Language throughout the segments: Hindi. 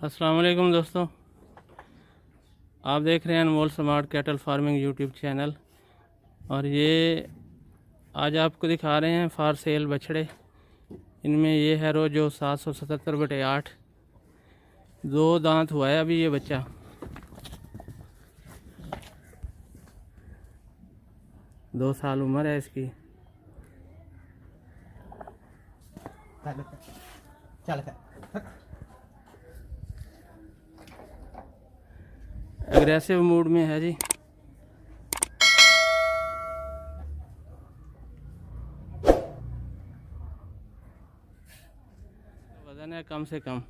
अस्सलाम वालेकुम दोस्तों, आप देख रहे हैं Anmol smart cattle farming YouTube channel. और ये आज आपको दिखा रहे हैं फार सेल बछड़े। इनमें ये है रोजो 777/8, 2 दांत हुआ है अभी ये बच्चा। दो साल उम्र है इसकी। एग्रेसिव मूड में है जी। वजन है कम से कम।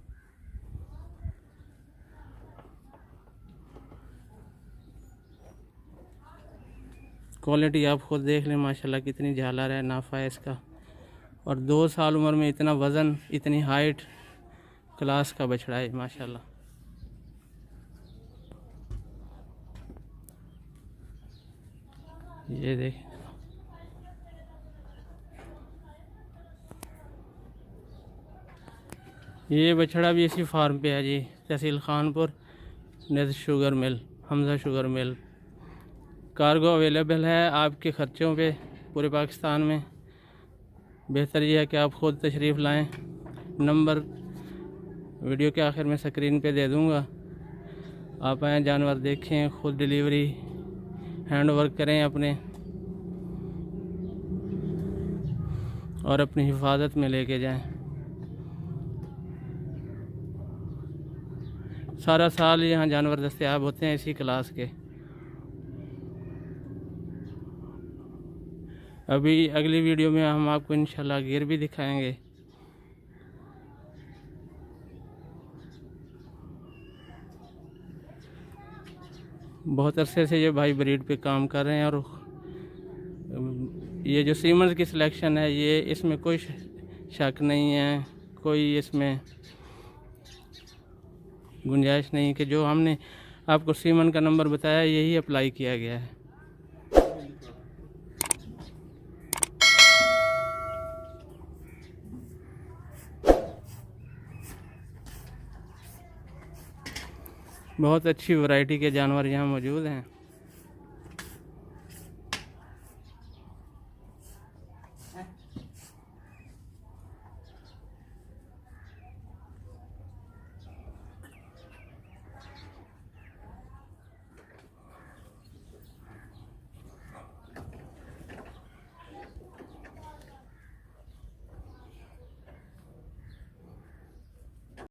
क्वालिटी आप खुद देख लें, माशाल्लाह कितनी झालर है, नाफा है इसका। और 2 साल उम्र में इतना वज़न, इतनी हाइट, क्लास का बछड़ा है माशाल्लाह। ये देख, ये बछड़ा भी इसी फार्म पे है जी, तहसील खानपुर, नेज़ sugar mill, Hamza sugar mill. Cargo available है आपके ख़र्चों पे पूरे पाकिस्तान में। बेहतर यह है कि आप ख़ुद तशरीफ़ लाएं। नंबर वीडियो के आखिर में स्क्रीन पे दे दूंगा। आप आएँ, जानवर देखें, ख़ुद डिलीवरी हैंड वर्क करें अपने, और अपनी हिफाजत में लेके जाएं। सारा साल यहाँ जानवर दस्तयाब होते हैं इसी क्लास के। अभी अगली वीडियो में हम आपको इंशाल्लाह गिर भी दिखाएंगे। बहुत अरसे से ये भाई ब्रीड पे काम कर रहे हैं, और ये जो सीमन्स की सिलेक्शन है, ये इसमें कोई शक नहीं है, कोई इसमें गुंजाइश नहीं कि जो हमने आपको सीमन का नंबर बताया यही अप्लाई किया गया है। बहुत अच्छी वैरायटी के जानवर यहाँ मौजूद हैं।